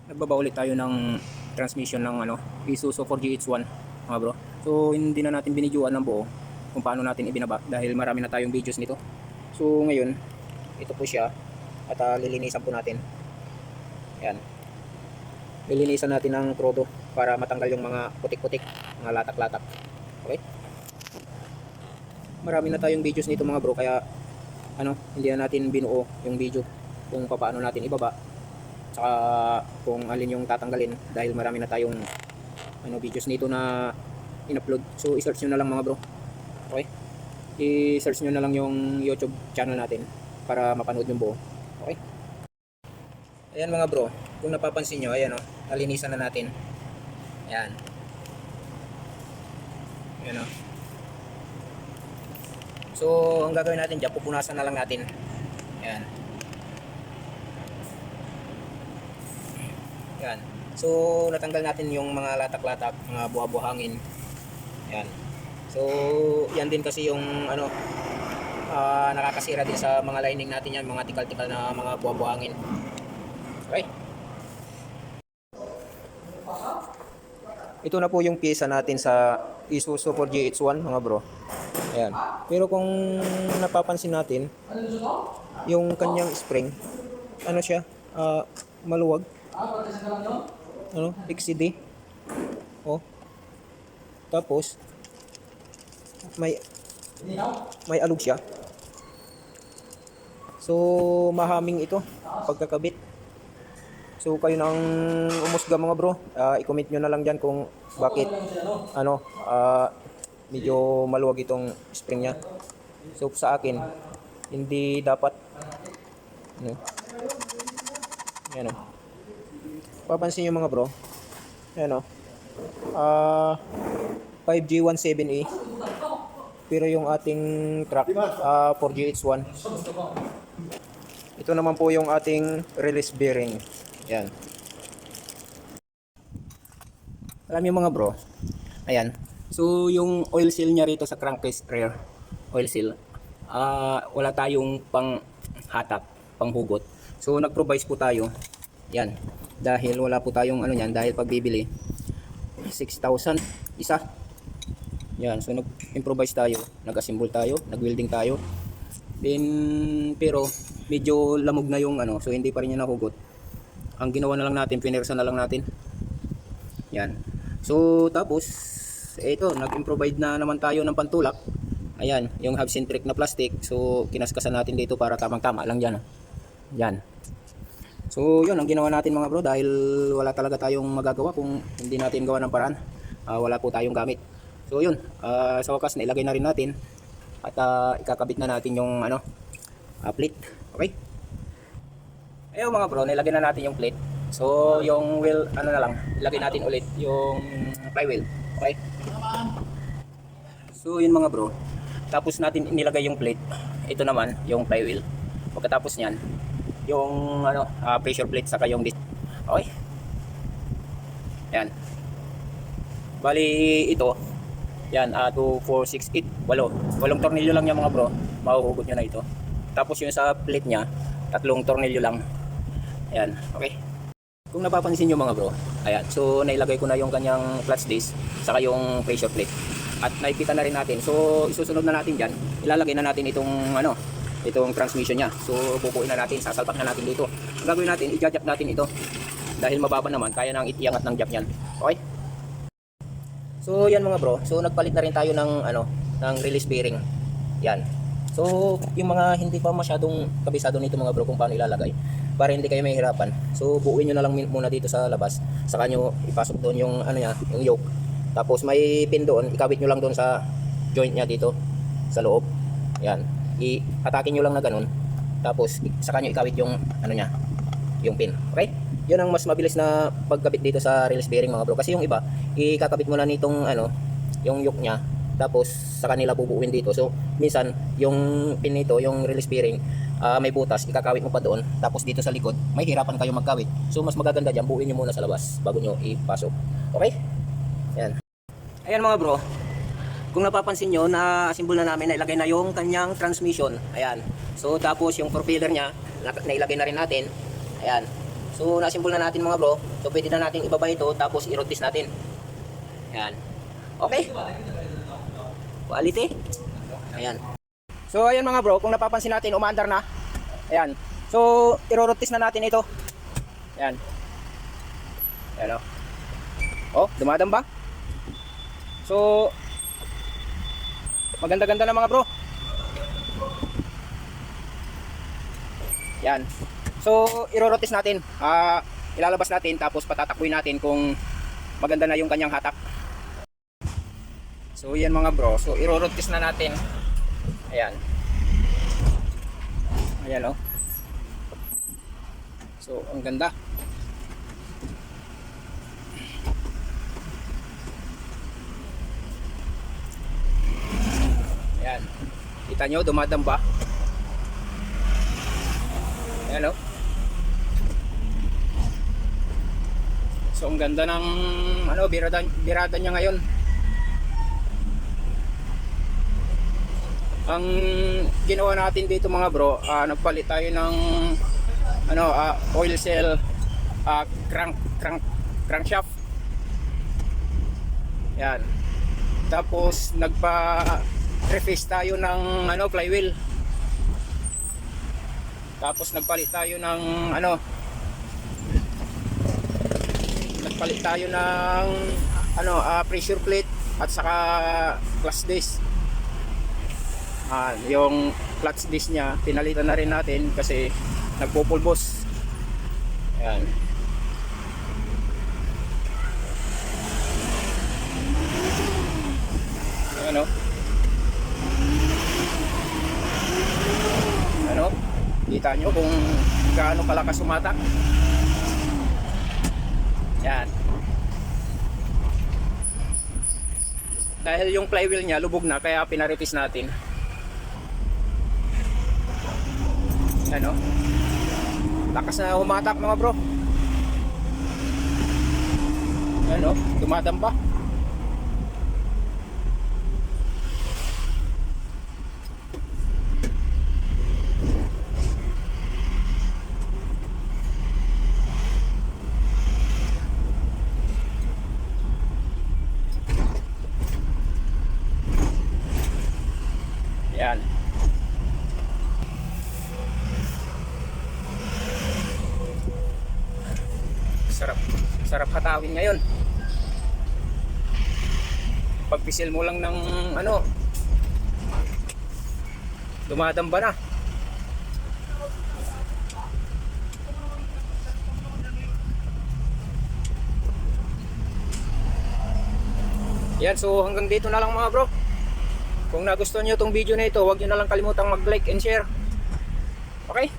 Nagbaba ulit tayo ng transmission ng Isuzu 4GH1 mga bro. So hindi na natin binidyoan ng buo kung paano natin ibinaba dahil marami na tayong videos nito. So ngayon, ito po siya at lilinisan po natin. Yan. Lilinisan natin ng krodo para matanggal yung mga putik-putik, mga latak-latak. Okay? Marami na tayong videos nito mga bro, kaya hindi na natin binuo yung video kung paano natin ibaba. Saka kung alin yung tatanggalin dahil marami na tayong videos nito na in-upload. So i-search nyo na lang mga bro. Okay? I-search nyo na lang yung YouTube channel natin para mapanood yung buo. Okay? Ayan mga bro, kung napapansin nyo, ayan nalinisan na natin. Ayan. Ayan So ang gagawin natin dyan, pupunasan na lang natin. Ayan. Yan. So natanggal natin yung mga latak-latak, mga buha-buhangin. Yan. So yan din kasi yung nakakasira din sa mga lining natin yan, mga tikal-tikal na mga buha-buhangin. Okay. Ito na po yung pyesa natin sa Isuzu 4GH1 mga bro. Ayan. Pero kung napapansin natin, yung kanyang spring, siya, maluwag. XCD. Oh. Tapos may alog siya. So mahaming ito pagkakabit. So kayo nang umusga mga bro. I-comment nyo na lang diyan kung bakit medyo maluwag itong spring niya. So sa akin hindi dapat Ayan papansin nyo mga bro. Ayan 5G17E. Pero yung ating truck 4GH1. Ito naman po yung ating release bearing. Ayan. Alam nyo mga bro. Ayan. So yung oil seal nya rito sa crankcase rear oil seal. Wala tayong pang hatak, pang hugot. So nag-provide po tayo. Yan. Dahil wala po tayong dahil pagbibili 6,000 isa. Yan, so nag-improvise tayo, nag-assemble tayo, nag-welding tayo. Then pero medyo lamog na yung so hindi pa rin niya nahugot. Ang ginawa na lang natin, pinersa na lang natin. Yan. So tapos ito, nag-improvise na naman tayo ng pantulak. Ayan, yung half-centric na plastic. So kinaskasan natin dito para tamang-tama lang diyan. Yan. So yun ang ginawa natin mga bro dahil wala talaga tayong magagawa kung hindi natin gawa ng paraan. Wala po tayong gamit. So yun, sa wakas na ilagay na rin natin at ikakabit na natin yung plate. Okay? Ayun mga bro, nilagay na natin yung plate. So yung wheel na lang, ilagay natin ulit yung flywheel. Okay? So yun mga bro, tapos natin inilagay yung plate. Ito naman yung flywheel. Pagkatapos niyan, yung pressure plate saka yung disc. Okay? Yan. Bali ito, yan 2, 4, 6, 8, 8 tornilyo lang yan mga bro. Mahuhugot nyo na ito. Tapos yung sa plate nya, 3 tornilyo lang. Yan, okay. Kung napapansin nyo mga bro, ayan. So nailagay ko na yung kanyang clutch disc saka yung pressure plate. At nakikita na rin natin. So isusunod na natin diyan. Ilalagay na natin itong itong transmission niya. So bubuin na natin, sasalpak na natin dito. Ang gagawin natin, i-jack natin ito. Dahil mababa naman, kaya nang iangat ng jack niyan. Okay? So yan mga bro. So nagpalit na rin tayo ng release bearing. Yan. So yung mga hindi pa masyadong kabisado nito mga bro kung paano ilalagay, para hindi kayo mahihirapan. So buuin niyo na lang muna dito sa labas. Saka nyo ipasok doon yung yung yoke. Tapos may pin doon, ikabit nyo lang doon sa joint niya dito sa loob. Yan. I-atakin nyo lang na ganun. Tapos saka nyo ikabit yung yung pin. Okay? Yun ang mas mabilis na pagkabit dito sa release bearing mga bro. Kasi yung iba, ikakabit mo na nitong yung yoke niya. Tapos sa kanila bubuuin dito. So minsan yung pin nito, yung release bearing, may butas, ikakawit mo pa doon. Tapos dito sa likod, may hirapan kayo magkawit. So mas magaganda dyan, buuin nyo muna sa labas bago nyo ipasok. Okay? Yan. Ayan mga bro. Kung napapansin nyo, na-assemble na namin, nailagay na yung kanyang transmission. Ayan. So tapos yung propeller nya, nailagay na rin natin. Ayan. So nasimbol na natin mga bro. So pwede na natin ibaba ito tapos i-rotate natin. Yan. Okay. Quality. Ayan. So ayan mga bro, kung napapansin natin umaandar na. Ayan. So i-rotate na natin ito. Ayan. Ayan oh. Oh, dumadamba. So maganda-ganda na mga bro. Yan. So i-rotate natin. Ilalabas natin tapos patatakbuhin natin kung maganda na yung kanyang hatak. So yan mga bro. So i-rotate na natin. Ayan. Ayan oh. So ang ganda. Ayan. Kita nyo dumadamba. Ayan o. So ang ganda ng birada niya ngayon. Ang ginawa natin dito mga bro, nagpalit tayo ng oil cell crankshaft. Yan. Tapos nagpa-reface tayo ng flywheel. Tapos nagpalit tayo ng pressure plate at saka clutch disc. Yung clutch disc niya pinalitan na rin natin kasi nagpupulbos. Ayan. Kita nyo kung gaano kalakas sumatak. Yan. Dahil yung flywheel niya lubog na kaya pinarepis natin. Ano? Lakas na humatak mga bro. Ano? Dumadamba. Yan. Sarap hatawin ngayon. Pagpisil mo lang ng dumadamba na. Yan, so hanggang dito na lang mga bro. Kung nagustuhan nyo itong video na ito, huwag nyo na lang kalimutang mag-like and share. Okay?